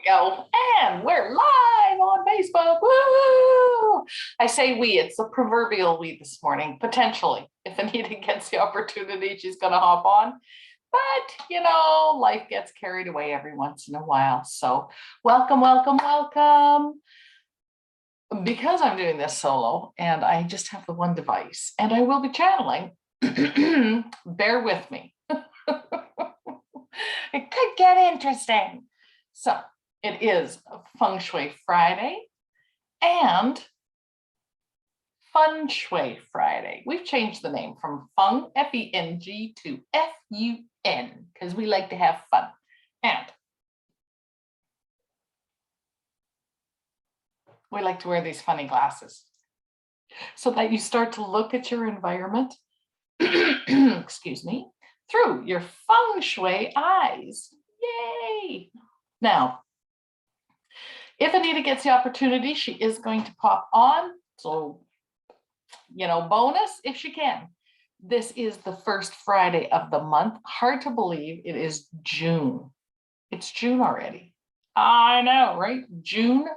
Go. And we're live on Facebook. Woo! I say we, it's the proverbial we this morning, potentially. If Anita gets the opportunity, she's going to hop on. But, you know, life gets carried away every once in a while. So welcome, welcome, welcome. Because I'm doing this solo and I just have the one device and I will be channeling, bear with me. It could get interesting. So it is Feng Shui Friday and Feng Shui Friday. We've changed the name from Feng, F-E-N-G, to F-U-N because we like to have fun. And we like to wear these funny glasses so that you start to look at your environment, excuse me, through your Feng Shui eyes. Yay! Now, if Anita gets the opportunity, she is going to pop on. So, you know, bonus if she can. This is the first Friday of the month. Hard to believe it is June. It's June already. I know, right? June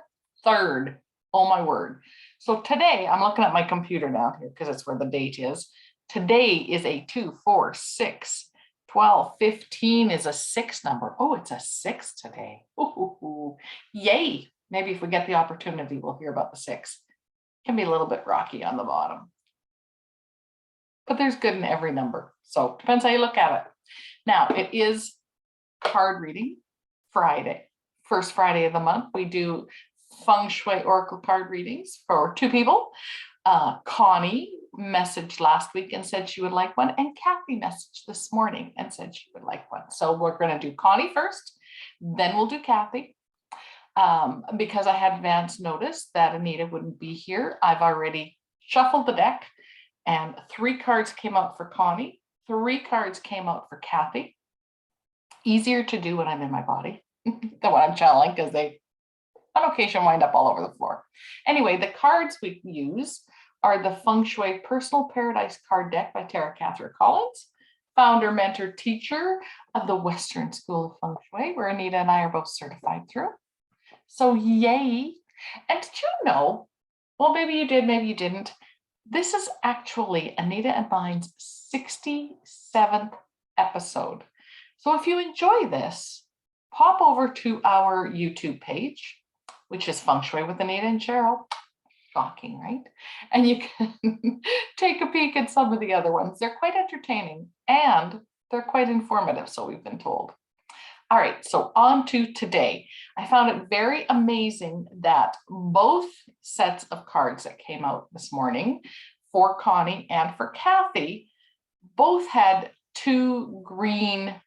3rd. Oh my word. So today, I'm looking at my computer down here because it's where the date is. Today is a 2, 4, 6, 12, 15 is a 6 number. Oh, it's a 6 today. Ooh, yay. Maybe if we get the opportunity, we'll hear about the 6. Can be a little bit rocky on the bottom. But there's good in every number. So depends how you look at it. Now, it is card reading Friday. First Friday of the month, we do Feng Shui Oracle card readings for 2 people. Connie messaged last week and said she would like one, and Kathy messaged this morning and said she would like one. So we're going to do Connie first, then we'll do Kathy. Because I had advance notice that Anita wouldn't be here, I've already shuffled the deck and 3 cards came out for Connie, 3 cards came out for Kathy. Easier to do when I'm in my body than when I'm channeling because they on occasion wind up all over the floor. Anyway, the cards we use are the Feng Shui Personal Paradise card deck by Tara Catherine Collins, founder, mentor, teacher of the Western School of Feng Shui, where Anita and I are both certified through. So yay. And did you know, well, maybe you did, maybe you didn't. This is actually Anita and mine's 67th episode. So if you enjoy this, pop over to our YouTube page, which is Feng Shui with Anita and Cheryl. Shocking, right? And you can take a peek at some of the other ones. They're quite entertaining and they're quite informative, so we've been told. All right, so on to today. I found it very amazing that both sets of cards that came out this morning for Connie and for Kathy both had 2 green,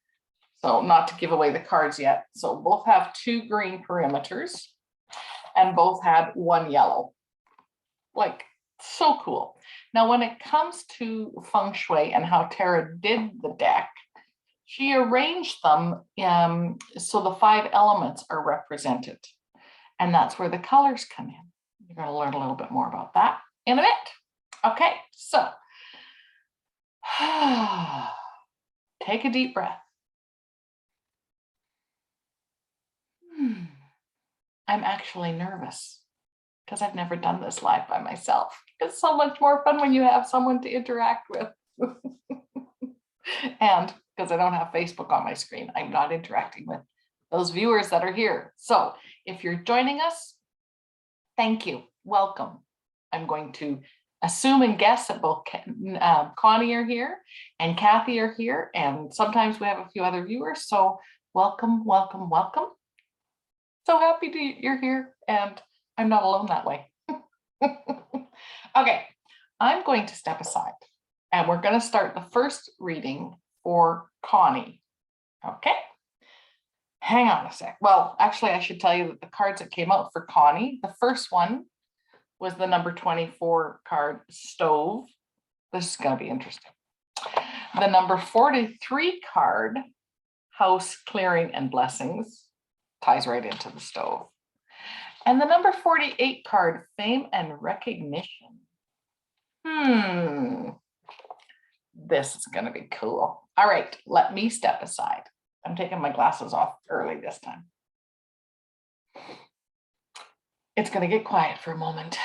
so not to give away the cards yet, so both have 2 green perimeters and both had 1 yellow. Like, so cool. Now, when it comes to Feng Shui and how Tara did the deck, she arranged them so the 5 elements are represented. And that's where the colors come in. You're going to learn a little bit more about that in a bit. Okay, so take a deep breath. I'm actually nervous because I've never done this live by myself. It's so much more fun when you have someone to interact with. And because I don't have Facebook on my screen, I'm not interacting with those viewers that are here. So if you're joining us, thank you. Welcome. I'm going to assume and guess that both Connie are here and Kathy are here. And sometimes we have a few other viewers. So welcome, welcome, welcome. So happy you're here, and I'm not alone that way. Okay, I'm going to step aside and we're going to start the first reading for Connie. Okay, hang on a sec. Well, actually, I should tell you that the cards that came out for Connie, the first one was the number 24 card, Stove. This is going to be interesting. The number 43 card, House Clearing and Blessings, ties right into the stove. And the number 48 card, Fame and Recognition. This is going to be cool. All right, let me step aside. I'm taking my glasses off early this time. It's going to get quiet for a moment.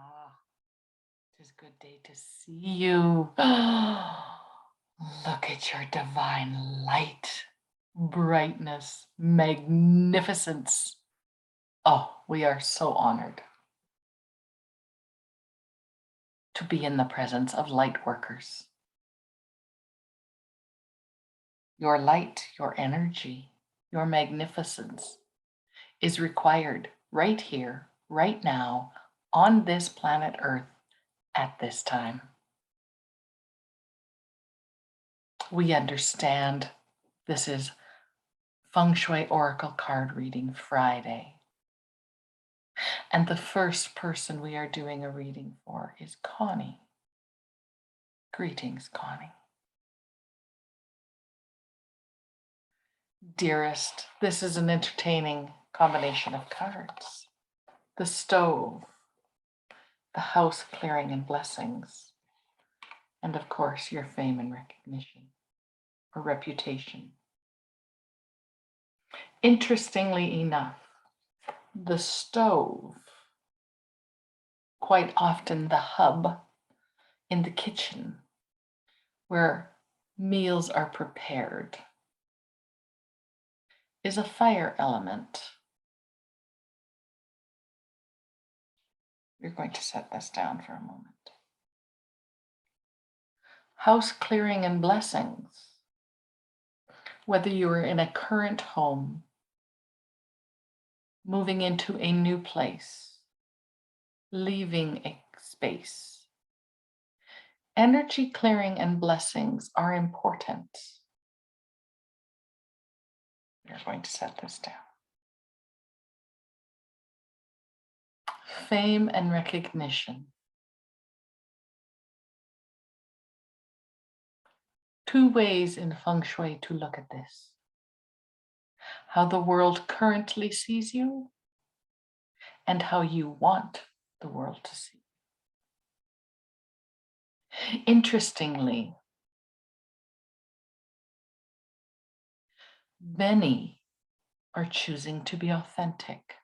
Ah, it is a good day to see you. Look at your divine light, brightness, magnificence. Oh, we are so honored to be in the presence of light workers. Your light, your energy, your magnificence is required right here, right now, on this planet Earth at this time. We understand this is Feng Shui Oracle Card Reading Friday. And the first person we are doing a reading for is Connie. Greetings, Connie. Dearest, this is an entertaining combination of cards. The stove, the house clearing and blessings, and of course, your fame and recognition or reputation. Interestingly enough, the stove, quite often the hub in the kitchen where meals are prepared, is a fire element. We're going to set this down for a moment. House clearing and blessings. Whether you are in a current home, moving into a new place, leaving a space, energy clearing and blessings are important. We're going to set this down. Fame and recognition. Two ways in Feng Shui to look at this. How the world currently sees you and how you want the world to see you. Interestingly, many are choosing to be authentic,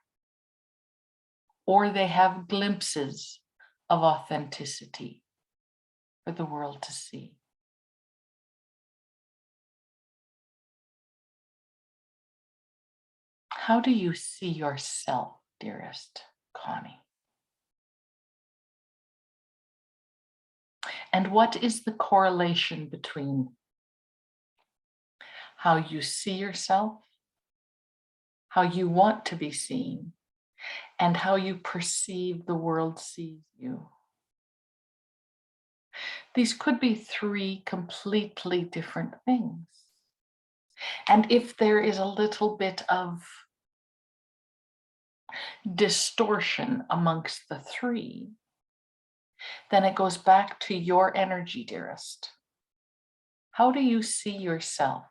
or they have glimpses of authenticity for the world to see. How do you see yourself, dearest Connie? And what is the correlation between how you see yourself, how you want to be seen, and how you perceive the world sees you? These could be three completely different things. And if there is a little bit of distortion amongst the three, then it goes back to your energy, dearest. How do you see yourself?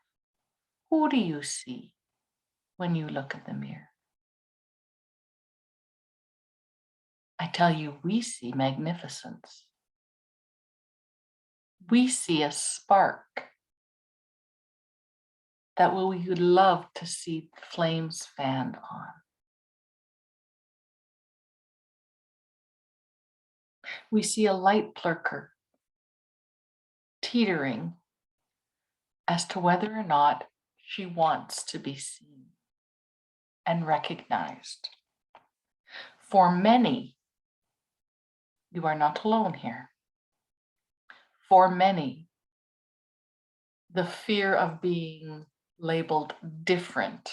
Who do you see when you look in the mirror? I tell you, we see magnificence. We see a spark that we would love to see flames fanned on. We see a light lurker teetering as to whether or not she wants to be seen and recognized. For many, you are not alone here. For many, the fear of being labeled different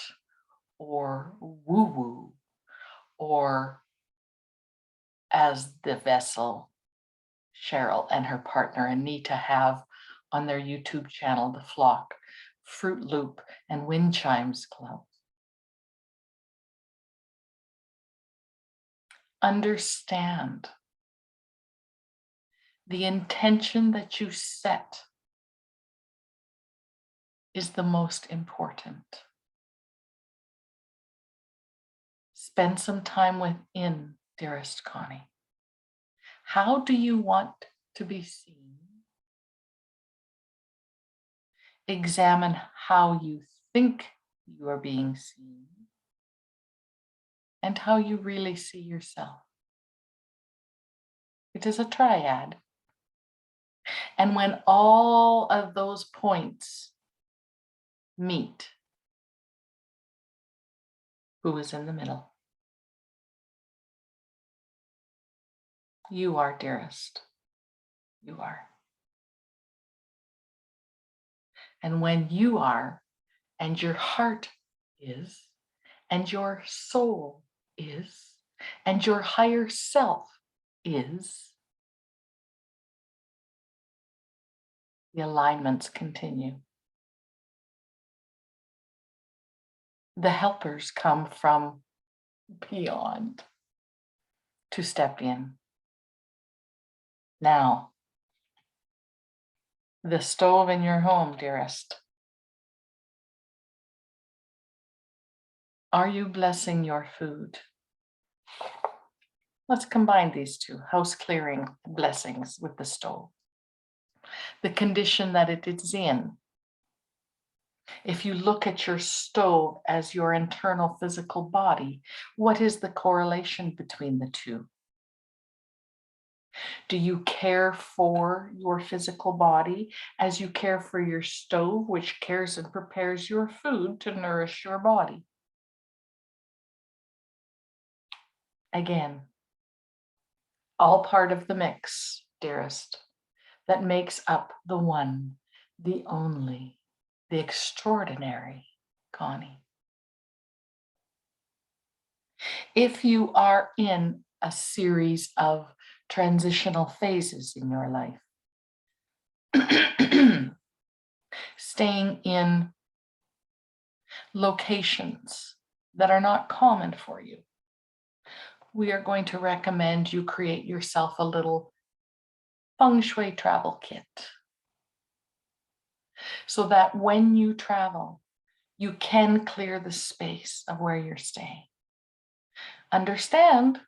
or woo-woo or as the vessel Cheryl and her partner Anita have on their YouTube channel, The Flock, Fruit Loop, and Wind Chimes Club. Understand the intention that you set is the most important. Spend some time within, dearest Connie. How do you want to be seen? Examine how you think you are being seen and how you really see yourself. It is a triad. And when all of those points meet, who is in the middle? You are, dearest. You are. And when you are, and your heart is, and your soul is, and your higher self is, the alignments continue. The helpers come from beyond to step in. Now, the stove in your home, dearest. Are you blessing your food? Let's combine these two, house clearing blessings with the stove. The condition that it is in. If you look at your stove as your internal physical body, what is the correlation between the two? Do you care for your physical body as you care for your stove, which cares and prepares your food to nourish your body? Again, all part of the mix, dearest, that makes up the one, the only, the extraordinary Connie. If you are in a series of transitional phases in your life, staying in locations that are not common for you, we are going to recommend you create yourself a little Feng Shui travel kit so that when you travel, you can clear the space of where you're staying. Understand,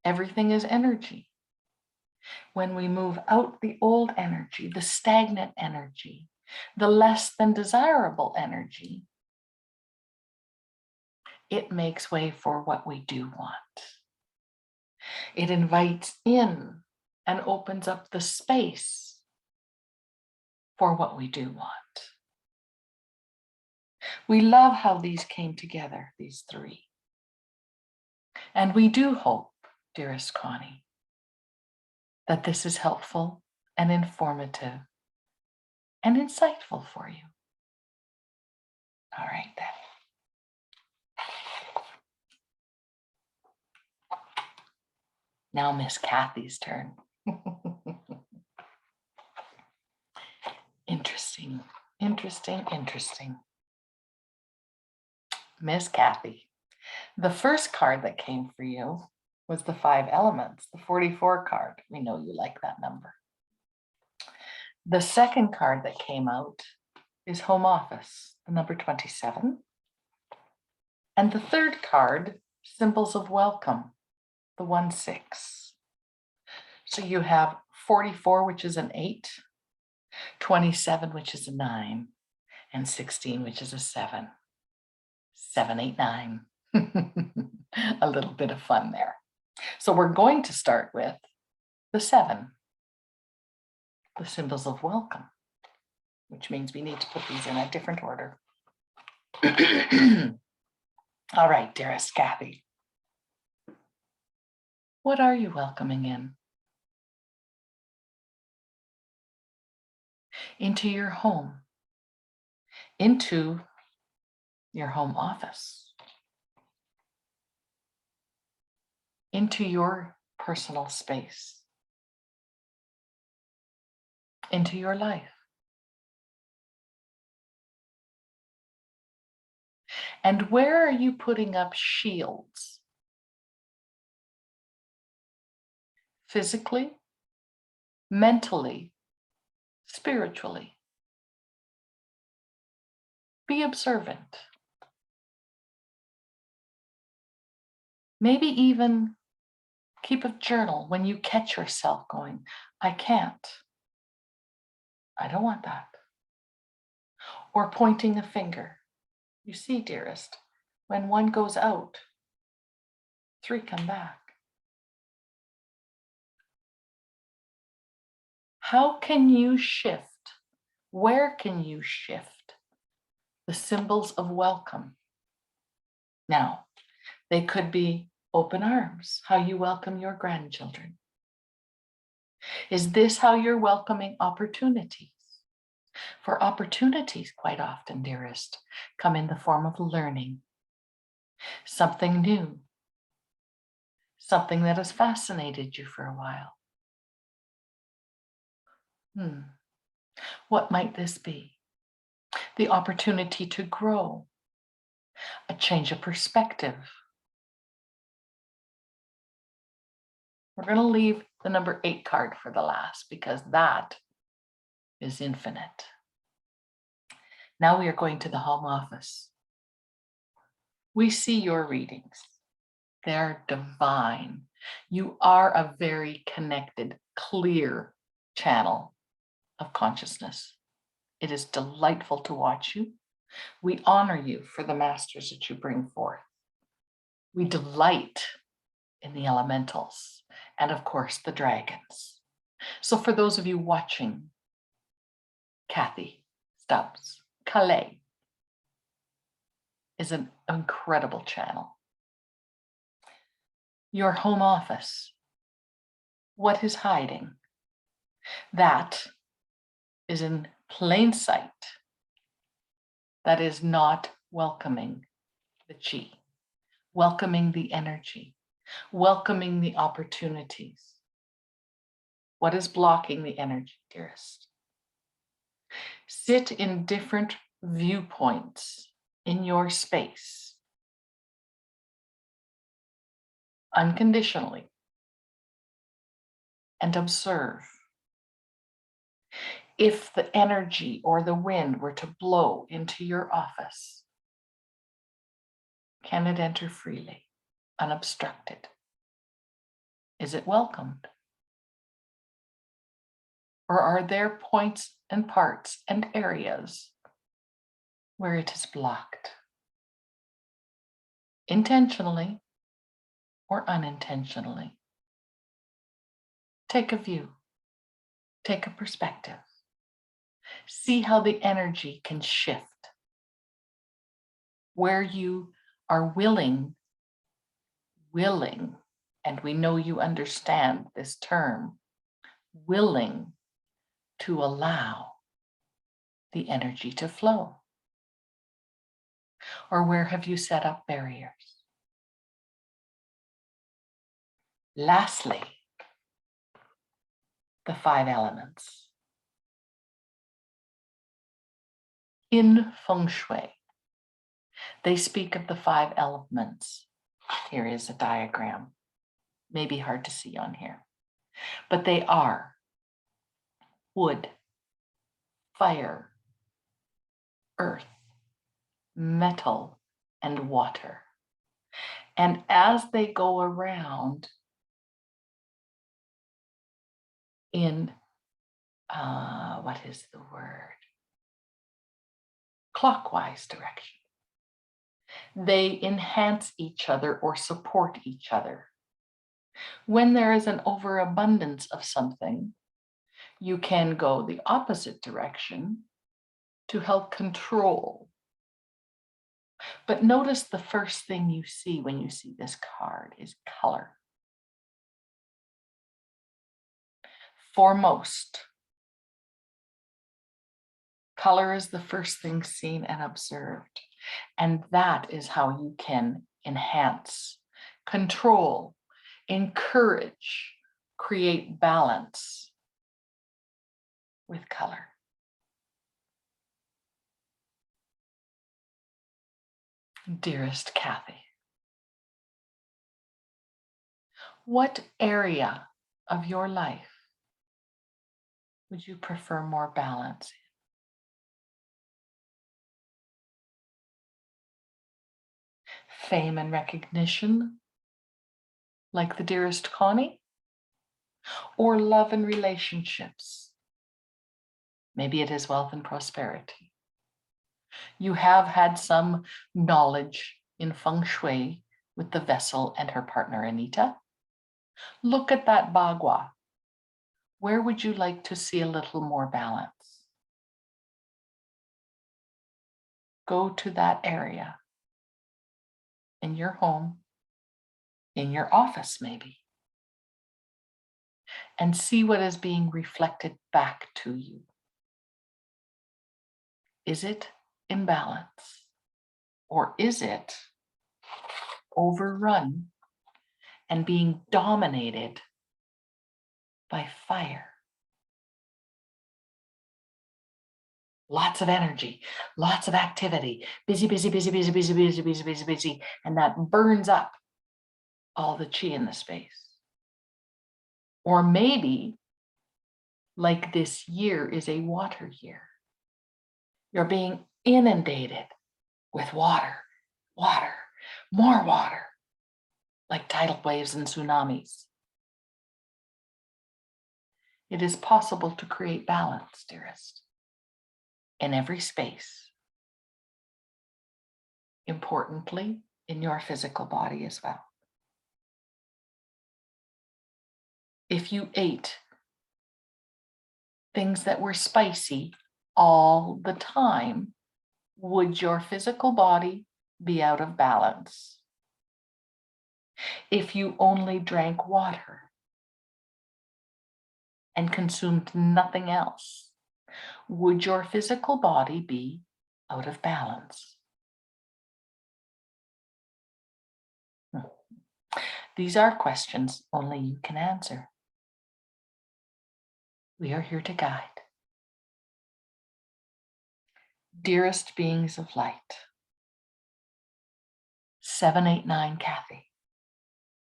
everything is energy. When we move out the old energy, the stagnant energy, the less than desirable energy, it makes way for what we do want. It invites in and opens up the space for what we do want. We love how these came together, these three. And we do hope, dearest Connie, that this is helpful and informative and insightful for you. All right, then. Now Miss Kathy's turn. Interesting, interesting, interesting. Miss Kathy, the first card that came for you was the 5 elements, the 44 card. We know you like that number. The second card that came out is home office, the number 27. And the third card, symbols of welcome, the 1-6. So you have 44, which is an 8, 27, which is a 9, and 16, which is a 7. 7, 8, 9. A little bit of fun there. So we're going to start with the 7, the symbols of welcome, which means we need to put these in a different order. All right, dearest Kathy. What are you welcoming in? Into your home, into your home office, into your personal space, into your life? And where are you putting up shields? Physically, mentally, spiritually. Be observant. Maybe even keep a journal when you catch yourself going, I can't. I don't want that. Or pointing a finger. You see, dearest, when one goes out, 3 come back. How can you shift? Where can you shift the symbols of welcome? Now, they could be open arms, how you welcome your grandchildren. Is this how you're welcoming opportunities? For opportunities, quite often, dearest, come in the form of learning, something new, something that has fascinated you for a while. What might this be? The opportunity to grow, a change of perspective. We're going to leave the number 8 card for the last because that is infinite. Now we are going to the home office. We see your readings. They're divine. You are a very connected, clear channel of consciousness. It is delightful to watch you. We honor you for the masters that you bring forth. We delight in the elementals and, of course, the dragons. So for those of you watching, Kathy Stubbs, Calais is an incredible channel. Your home office, what is hiding? That is in plain sight. That is not welcoming the chi, welcoming the energy, welcoming the opportunities. What is blocking the energy, dearest? Sit in different viewpoints in your space, unconditionally, and observe. If the energy or the wind were to blow into your office, can it enter freely, unobstructed? Is it welcomed? Or are there points and parts and areas where it is blocked? Intentionally or unintentionally. Take a view, take a perspective. See how the energy can shift. Where you are willing, and we know you understand this term, willing to allow the energy to flow. Or where have you set up barriers? Lastly, the 5 elements. In Feng Shui, they speak of the 5 elements. Here is a diagram, maybe hard to see on here, but they are wood, fire, earth, metal, and water. And as they go around in, what is the word? Clockwise direction, they enhance each other or support each other. When there is an overabundance of something, you can go the opposite direction to help control. But notice the first thing you see when you see this card is color. Foremost, color is the first thing seen and observed. And that is how you can enhance, control, encourage, create balance. with color. Dearest Kathy, what area of your life would you prefer more balance in? Fame and recognition, like the dearest Connie? Or love and relationships? Maybe it is wealth and prosperity. You have had some knowledge in Feng Shui with the vessel and her partner, Anita. Look at that bagua. Where would you like to see a little more balance? Go to that area in your home, in your office maybe, and see what is being reflected back to you. Is it in balance, or is it overrun and being dominated by fire? Lots of energy, lots of activity, busy, busy, busy, busy, busy, busy, busy, busy, busy, and that burns up all the chi in the space. Or maybe, like this year is a water year, you're being inundated with water, water, more water, like tidal waves and tsunamis. It is possible to create balance, dearest, in every space. Importantly, in your physical body as well. If you ate things that were spicy all the time, would your physical body be out of balance? If you only drank water and consumed nothing else, would your physical body be out of balance? These are questions only you can answer. We are here to guide. Dearest beings of light, 789 Kathy.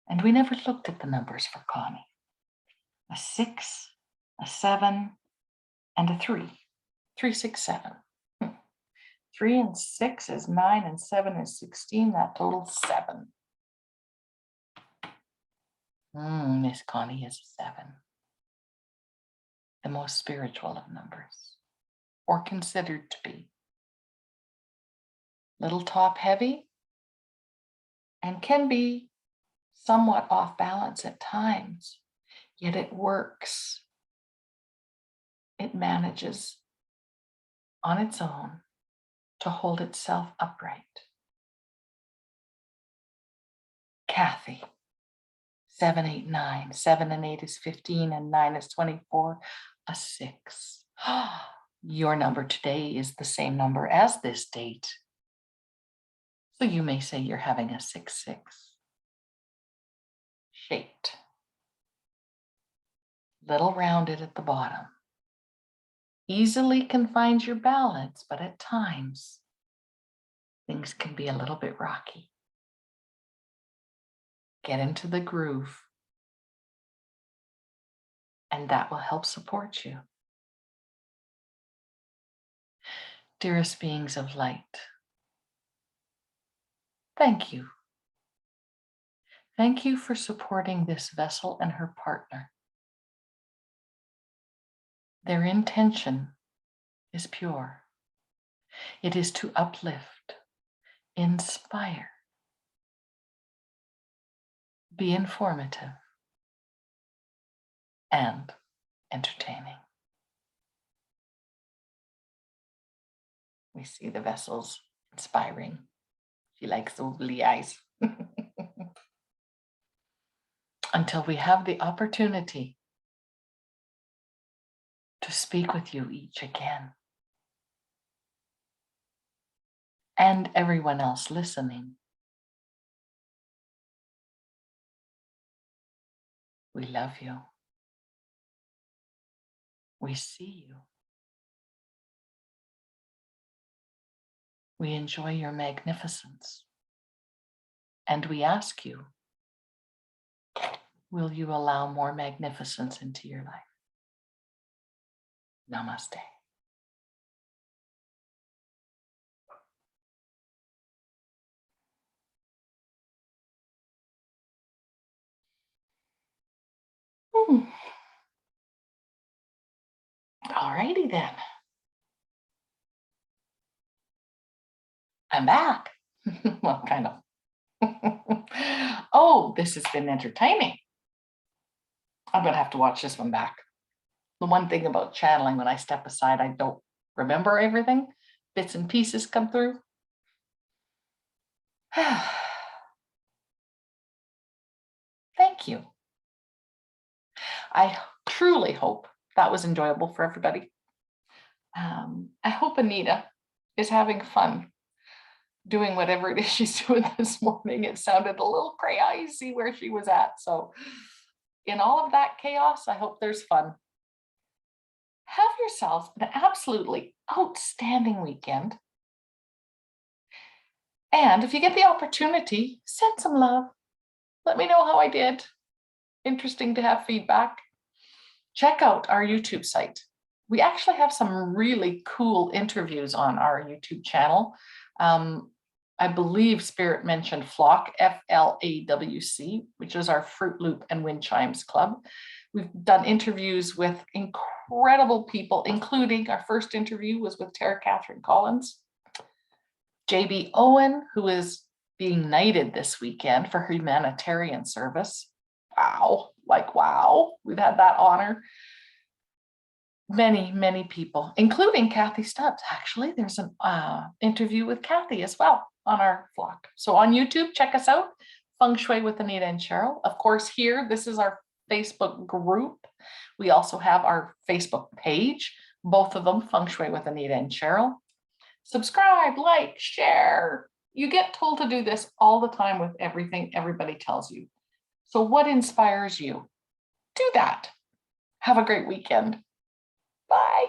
And we never looked at the numbers for Connie. A 6, a 7, and a 3. 367. 3 and 6 is 9, and 7 is 16. That totals 7. Miss Connie is a 7. The most spiritual of numbers, or considered to be. Little top heavy, and can be somewhat off balance at times, yet it works. It manages on its own to hold itself upright. Kathy, 789, 7 and 8 is 15, and 9 is 24, a 6. Your number today is the same number as this date. So you may say you're having a 6-6. Shaped. Little rounded at the bottom. Easily can find your balance, but at times things can be a little bit rocky. Get into the groove, and that will help support you. Dearest beings of light, thank you. Thank you for supporting this vessel and her partner. Their intention is pure. It is to uplift, inspire, be informative, and entertaining. We see the vessels inspiring. She likes those eyes. Until we have the opportunity to speak with you each again. And everyone else listening. We love you. We see you. We enjoy your magnificence. And we ask you, will you allow more magnificence into your life? Namaste. All righty then. I'm back. Well, kind of. Oh, this has been entertaining. I'm going to have to watch this one back. The one thing about channeling, when I step aside, I don't remember everything. Bits and pieces come through. Thank you. I truly hope that was enjoyable for everybody. I hope Anita is having fun doing whatever it is she's doing this morning. It sounded a little crazy where she was at. So in all of that chaos, I hope there's fun. Have yourself an absolutely outstanding weekend. And if you get the opportunity, send some love. Let me know how I did. Interesting to have feedback. Check out our YouTube site. We actually have some really cool interviews on our YouTube channel. I believe Spirit mentioned Flock, FLAWC, which is our Fruit Loop and Wind Chimes Club. We've done interviews with incredible people, including our first interview was with Tara Catherine Collins. JB Owen, who is being knighted this weekend for humanitarian service. Wow, like wow, we've had that honor. Many, many people, including Kathy Stubbs. Actually, there's an interview with Kathy as well on our Flock. So on YouTube, check us out, Feng Shui with Anita and Cheryl. Of course, here, this is our Facebook group. We also have our Facebook page, both of them, Feng Shui with Anita and Cheryl. Subscribe, like, share. You get told to do this all the time with everything everybody tells you. So what inspires you? Do that. Have a great weekend. Bye.